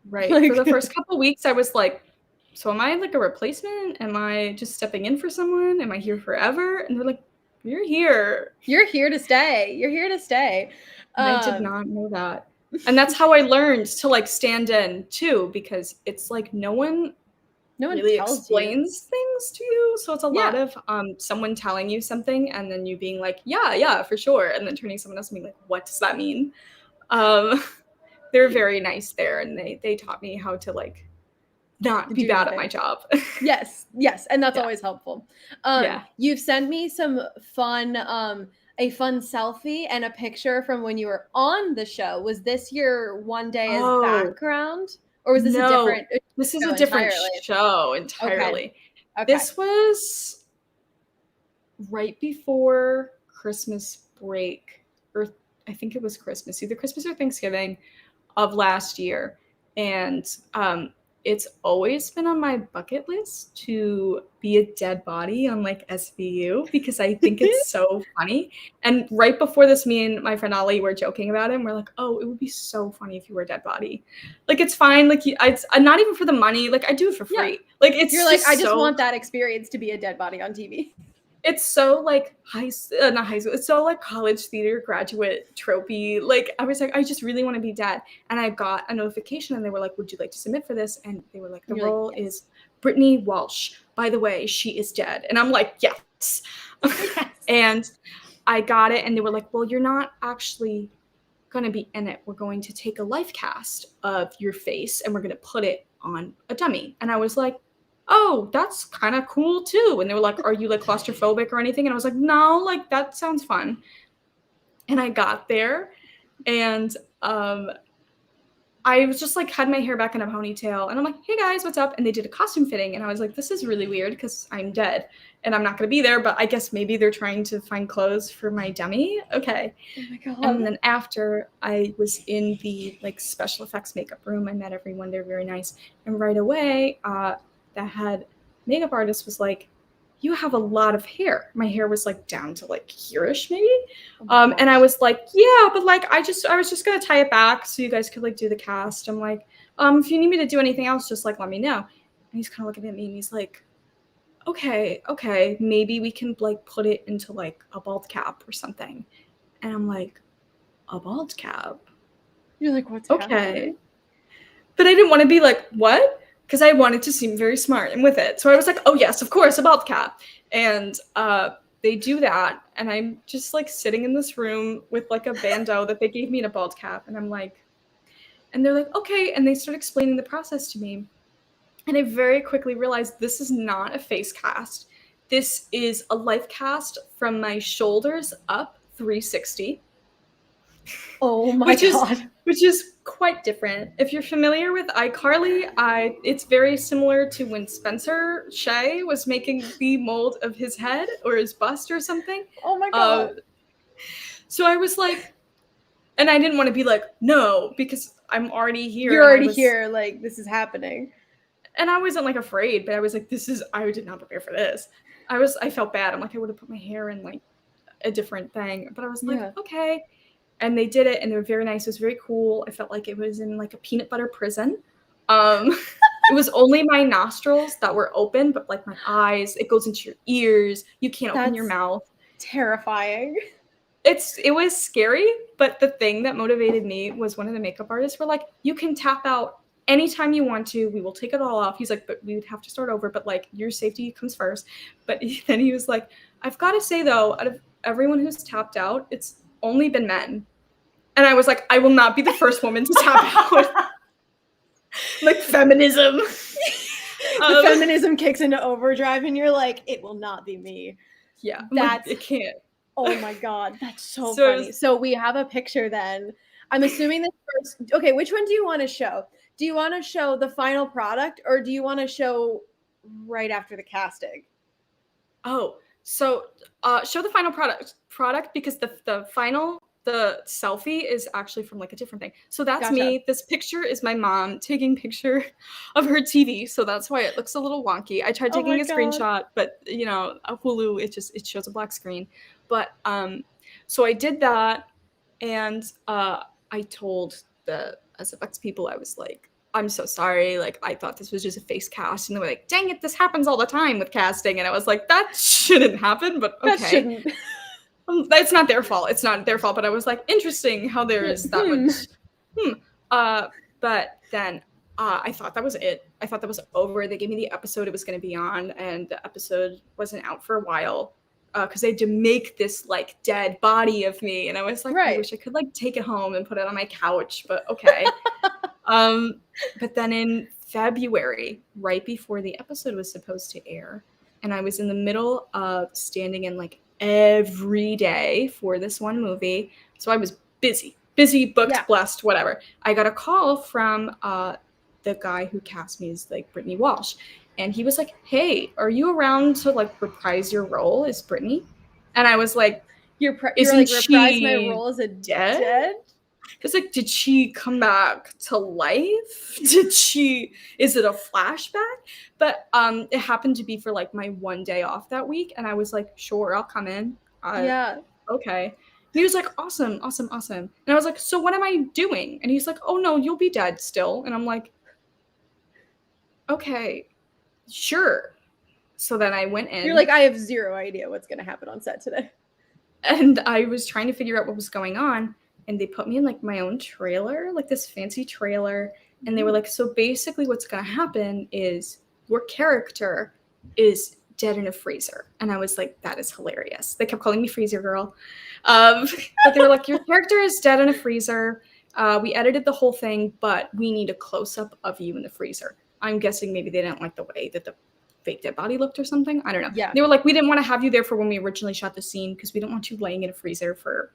Right. Like, for the first couple weeks, I was like, so am I like a replacement? Am I just stepping in for someone? Am I here forever? And they're like, you're here. You're here to stay. You're here to stay. I did not know that. And that's how I learned to like stand in too, because it's like no one really explains things to you. So it's a lot of someone telling you something and then you being like, yeah, for sure. And then turning to someone else and being like, what does that mean? they're very nice there, and they taught me how to like not be Do bad the at my thing. job. Yes, and that's Yeah. always helpful. Yeah. You've sent me some fun, a fun selfie and a picture from when you were on the show. Was this your one day as Oh, background, or was this a no. different This is show a different entirely? show Okay, entirely. okay. This was right before Christmas break, or I think it was Christmas, either Christmas or Thanksgiving of last year. And it's always been on my bucket list to be a dead body on like SVU because I think it's so funny. And right before this, me and my friend Ollie were joking about it. And we're like, oh, it would be so funny if you were a dead body. Like, it's fine. Like, it's not even for the money. Like, I do it for Yeah. free. Like, it's You're like, just I just so want that experience to be a dead body on TV. it's so like not high school, it's so like college theater graduate tropey. Like, I was like, I just really want to be dead. And I got a notification and they were like, would you like to submit for this? And they were like, the You're like, role yes. is Brittany Walsh. By the way, she is dead. And I'm like, yes. Yes. And I got it. And they were like, well, you're not actually going to be in it. We're going to take a life cast of your face and we're going to put it on a dummy. And I was like, oh, that's kind of cool too. And they were like, are you like claustrophobic or anything? And I was like, no, like that sounds fun. And I got there and I was just like had my hair back in a ponytail and I'm like, hey guys, what's up? And they did a costume fitting and I was like, this is really weird because I'm dead and I'm not going to be there, but I guess maybe they're trying to find clothes for my dummy. Okay. Oh my God. And then after I was in the like special effects makeup room, I met everyone. They're very nice. And right away, the head makeup artist was like, you have a lot of hair. My hair was like down to like here-ish maybe. And I was like, yeah, but like I was just gonna tie it back so you guys could like do the cast. I'm like, if you need me to do anything else, just like let me know. And he's kind of looking at me and he's like, okay, maybe we can like put it into like a bald cap or something. And I'm like, a bald cap? You're like, what's Okay. happening? But I didn't want to be like, what? Because I wanted to seem very smart and with it. So I was like, oh yes, of course, a bald cap. And they do that. And I'm just like sitting in this room with like a bandeau that they gave me in a bald cap. And I'm like, and they're like, okay. And they start explaining the process to me. And I very quickly realized this is not a face cast. This is a life cast from my shoulders up 360. Oh my God. Which is quite different. If you're familiar with iCarly, it's very similar to when Spencer Shay was making the mold of his head or his bust or something. Oh my God. So I was like, and I didn't want to be like, no, because I'm already here. You're already here. Like, this is happening. And I wasn't like afraid, but I was like, I did not prepare for this. I felt bad. I'm like, I would have put my hair in like a different thing. But I was like, okay. And they did it and they were very nice. It was very cool. I felt like it was in like a peanut butter prison. It was only my nostrils that were open, but like my eyes, it goes into your ears. You can't open your mouth. Terrifying. It was scary, but the thing that motivated me was one of the makeup artists were like, you can tap out anytime you want to. We will take it all off. He's like, but we would have to start over. But like your safety comes first. But then he was like, I've got to say though, out of everyone who's tapped out, it's only been men. And I was like, I will not be the first woman to tap out. Like feminism. The feminism kicks into overdrive and you're like, it will not be me. Yeah. It can't. Oh my God. That's so funny. So we have a picture then. I'm assuming this first. Okay, which one do you want to show? Do you want to show the final product or do you want to show right after the casting? Oh, so show the final product because the selfie is actually from like a different thing. So that's me. This picture is my mom taking picture of her TV. So that's why it looks a little wonky. I tried taking a screenshot, but you know, a Hulu, it shows a black screen. But so I did that and I told the SFX people, I was like, I'm so sorry. Like, I thought this was just a face cast. And they were like, dang it, this happens all the time with casting. And I was like, that shouldn't happen, but okay. That shouldn't. It's not their fault. It's not their fault. But I was like, interesting how there is that much. But then I thought that was it. I thought that was over. They gave me the episode it was going to be on. And the episode wasn't out for a while. because they had to make this like dead body of me, and I was like, I wish I could like take it home and put it on my couch, but okay. But then in February, right before the episode was supposed to air, and I was in the middle of standing in like every day for this one movie, so I was busy, booked, blessed, whatever. I got a call from the guy who cast me as like Brittany Walsh, and he was like, "Hey, are you around to like reprise your role as Brittany?" And I was like, you're "Isn't like, she reprise my role as a dead?" Because like, did she come back to life? Is it a flashback? But it happened to be for like my one day off that week, and I was like, sure, I'll come in. Okay. And he was like, awesome. And I was like, so what am I doing? And he's like, oh no, you'll be dead still. And I'm like, okay, sure. So then I went in. You're like, I have zero idea what's gonna happen on set today. And I was trying to figure out what was going on. And they put me in like my own trailer, like this fancy trailer. And they were like, so basically what's going to happen is your character is dead in a freezer. And I was like, that is hilarious. They kept calling me Freezer Girl. But they were like, your character is dead in a freezer. We edited the whole thing, but we need a close-up of you in the freezer. I'm guessing maybe they didn't like the way that the fake dead body looked or something. I don't know. Yeah. They were like, we didn't want to have you there for when we originally shot the scene because we don't want you laying in a freezer for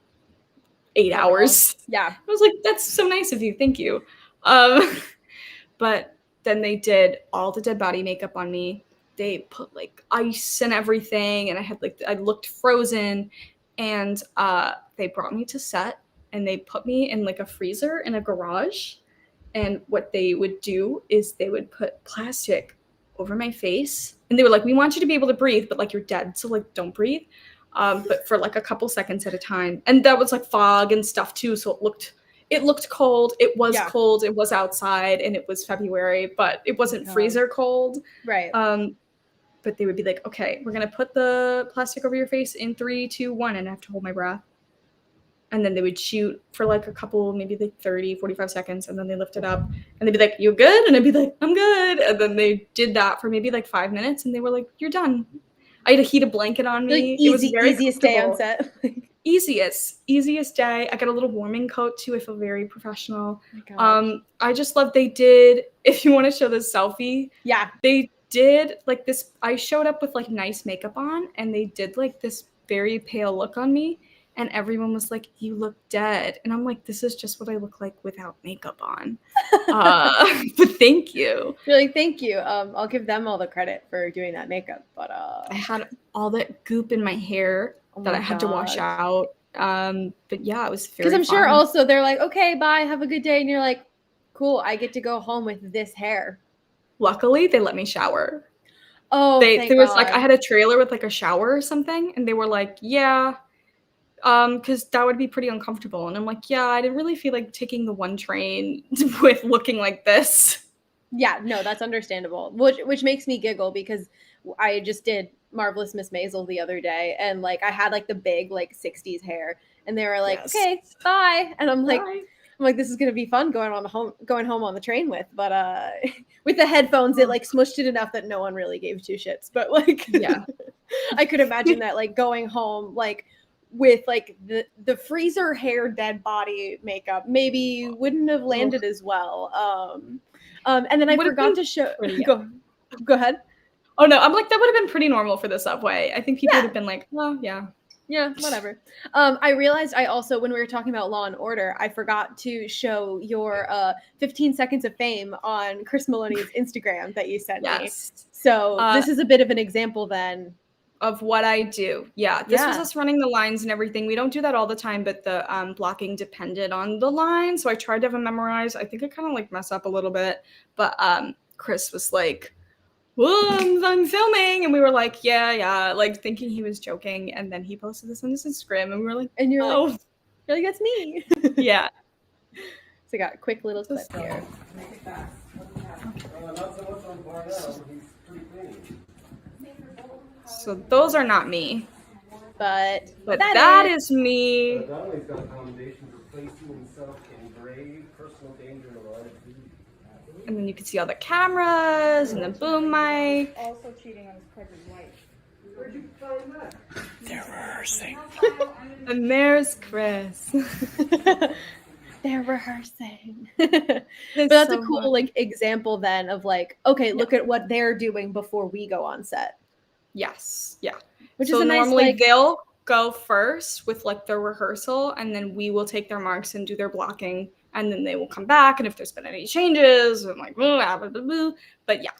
8 hours. Yeah. I was like, that's so nice of you. Thank you. But then they did all the dead body makeup on me. They put like ice and everything. And I had like, I looked frozen. And they brought me to set and they put me in like a freezer in a garage. And what they would do is they would put plastic over my face. And they were like, we want you to be able to breathe, but like you're dead. So like, don't breathe. But for like a couple seconds at a time. And that was like fog and stuff too. So it looked cold. It was cold. It was outside and it was February, but it wasn't freezer cold. Right. But they would be like, okay, we're going to put the plastic over your face in 3, 2, 1. And I have to hold my breath. And then they would shoot for like a couple, maybe like 30, 45 seconds. And then they lift it up and they'd be like, you good? And I'd be like, I'm good. And then they did that for maybe like 5 minutes and they were like, you're done. I had a heated blanket on me. Like, it was very easiest day on set. easiest day. I got a little warming coat too. I feel very professional. I just love they did, if you want to show this selfie. Yeah. They did like this. I showed up with like nice makeup on and they did like this very pale look on me. And everyone was like, you look dead. And I'm like, this is just what I look like without makeup on. But thank you. You're like, thank you. I'll give them all the credit for doing that makeup. But I had all that goop in my hair that I had to wash out. But yeah, it was very Because I'm fun. sure also they're like, okay, bye, have a good day. And you're like, cool, I get to go home with this hair. Luckily, they let me shower. Oh, there was like, I had a trailer with like a shower or something. And they were like, yeah. Because that would be pretty uncomfortable. And I'm like, yeah, I didn't really feel like taking the one train with looking like this. Yeah, no, that's understandable. Which makes me giggle because I just did Marvelous Miss Maisel the other day. And like, I had like the big like 60s hair. And they were like, okay, bye. And I'm like, this is going to be fun going home on the train with. But with the headphones, it like smushed it enough that no one really gave two shits. But like, yeah, I could imagine that like going home, like, with like the freezer hair dead body makeup maybe wouldn't have landed as well. And then I forgot to show go ahead. Oh no, I'm like, that would have been pretty normal for the subway. I think people would have been like, well, yeah, whatever. I realized I also, when we were talking about Law and Order, I forgot to show your 15 seconds of fame on Chris Maloney's Instagram that you sent me. So this is a bit of an example then of what I do. Yeah, this was us running the lines and everything. We don't do that all the time, but the blocking depended on the line. So I tried to have them memorized. I think I kind of like mess up a little bit, but Chris was like, well, I'm filming. And we were like, yeah, like thinking he was joking. And then he posted this on his Instagram and we were like, and you're like, that's me. Yeah. So I got a quick little clip here. Make it fast. Not so much on Barnell. He's pretty clean. So those are not me. But that is me. Donnelly's got a commendation for placing himself in grave personal danger in a line of duty. And then you can see all the cameras and the boom mic. Also cheating on his pregnant wife. Where'd you find that? They're rehearsing. And there's Chris. They're rehearsing. But that's a cool like example then of like, okay, look at what they're doing before we go on set. Yes. Yeah. Which so is a nice, normally like, they'll go first with like their rehearsal, and then we will take their marks and do their blocking, and then they will come back, and if there's been any changes, I'm like, blah, blah, blah, blah. But yeah,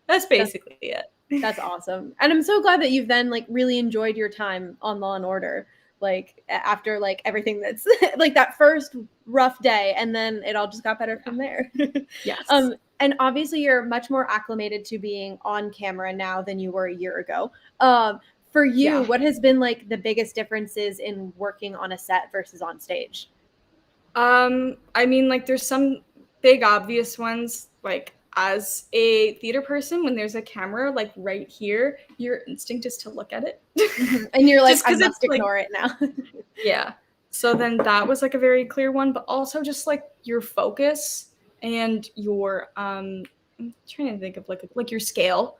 that's basically it. That's awesome. And I'm so glad that you've then like really enjoyed your time on Law and Order. Like after like everything that's like that first rough day, and then it all just got better from there. Yes. And obviously you're much more acclimated to being on camera now than you were a year ago. For you, what has been like the biggest differences in working on a set versus on stage? I mean, like there's some big obvious ones, like as a theater person, when there's a camera like right here, your instinct is to look at it. And you're like, Just I 'cause must it's, like- ignore it now. Yeah. So then that was like a very clear one, but also just like your focus and your I'm trying to think of like your scale.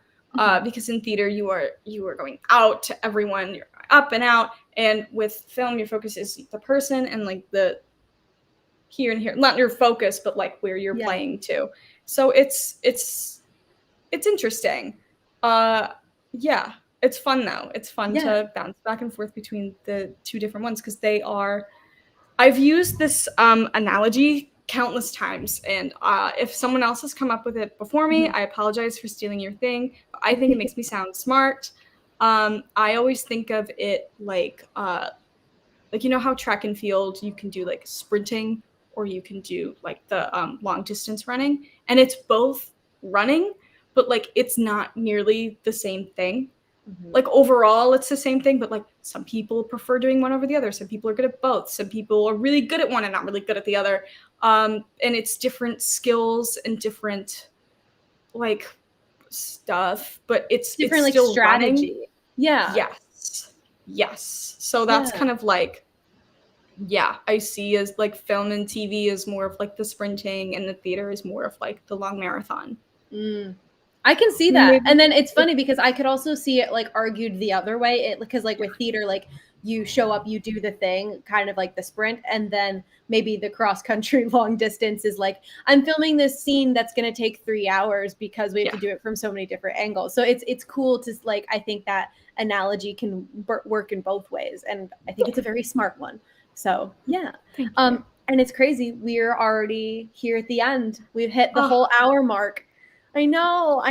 Because in theater you are going out to everyone, you're up and out, and with film your focus is the person and like the here and here, not your focus, but like where you're playing to. So it's interesting. Yeah, it's fun though. It's fun to bounce back and forth between the two different ones because they are. I've used this analogy countless times, and if someone else has come up with it before me, I apologize for stealing your thing. I think it makes me sound smart. I always think of it like you know how track and field you can do like sprinting or you can do like the long distance running, and it's both running, but like it's not nearly the same thing. Like overall it's the same thing, but like some people prefer doing one over the other, some people are good at both, some people are really good at one and not really good at the other, and it's different skills and different like stuff, but it's Different it's like still strategy. running. Yeah. Yes, so that's kind of like I see as like film and TV is more of like the sprinting and the theater is more of like the long marathon. I can see that. And then it's funny because I could also see it like argued the other way. Because like with theater, like you show up, you do the thing, kind of like the sprint, and then maybe the cross country long distance is like, I'm filming this scene that's going to take 3 hours because we have to do it from so many different angles. So it's cool to like, I think that analogy can work in both ways. And I think it's a very smart one. So yeah. And it's crazy. We're already here at the end. We've hit the whole hour mark. I know.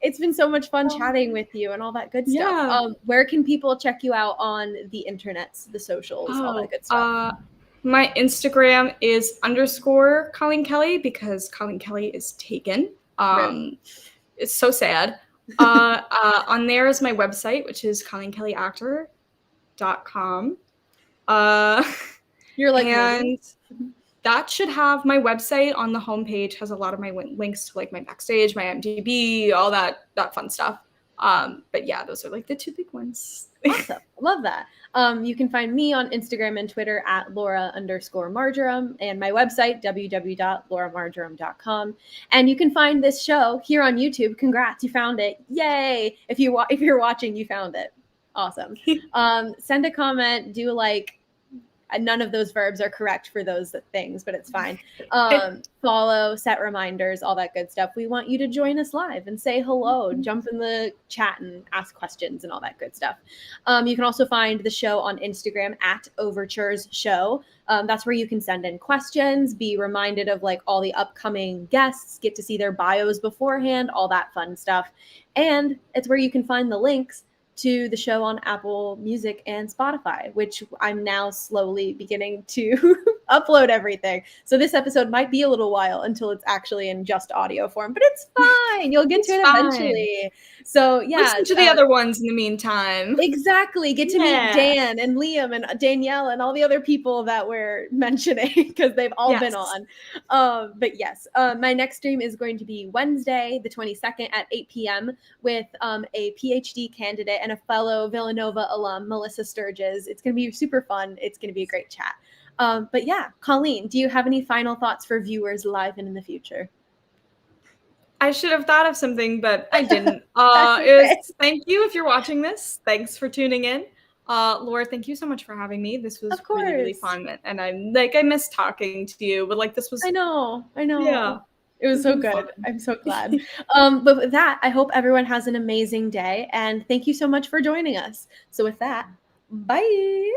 It's been so much fun chatting with you and all that good stuff. Where can people check you out on the internets, the socials, all that good stuff? My Instagram is _ Colleen Kelly because Colleen Kelly is taken. It's so sad. On there is my website, which is colleenkellyactor.com. You're like, and that should have my website on the homepage, has a lot of my links to like my backstage, my IMDb, all that fun stuff. But yeah, those are like the two big ones. Awesome. Love that. You can find me on Instagram and Twitter at Lora_Marjoram, and my website, www.loramarjoram.com. And you can find this show here on YouTube. Congrats, you found it. Yay. If you're watching, you found it. Awesome. Send a comment, do like, none of those verbs are correct for those things, but it's fine. Follow, set reminders, all that good stuff. We want you to join us live and say hello, jump in the chat and ask questions and all that good stuff. You can also find the show on Instagram at Overtures Show. That's where you can send in questions, be reminded of like all the upcoming guests, get to see their bios beforehand, all that fun stuff. And it's where you can find the links to the show on Apple Music and Spotify, which I'm now slowly beginning to upload everything. So this episode might be a little while until it's actually in just audio form, but it's fine. You'll get to it eventually. So yeah. Listen to the other ones in the meantime. Exactly. Get to meet Dan and Liam and Danielle and all the other people that we're mentioning because they've all been on. But yes, my next stream is going to be Wednesday, the 22nd at 8 p.m. with a PhD candidate and a fellow Villanova alum, Melissa Sturges. It's going to be super fun. It's going to be a great chat. But yeah, Colleen, do you have any final thoughts for viewers live and in the future? I should have thought of something, but I didn't. okay. Thank you if you're watching this. Thanks for tuning in. Laura, thank you so much for having me. This was Of really, really course. fun. And I miss talking to you, but like this was I know. yeah. It was It's so been good. fun. I'm so glad. But with that, I hope everyone has an amazing day. And thank you so much for joining us. So with that, bye.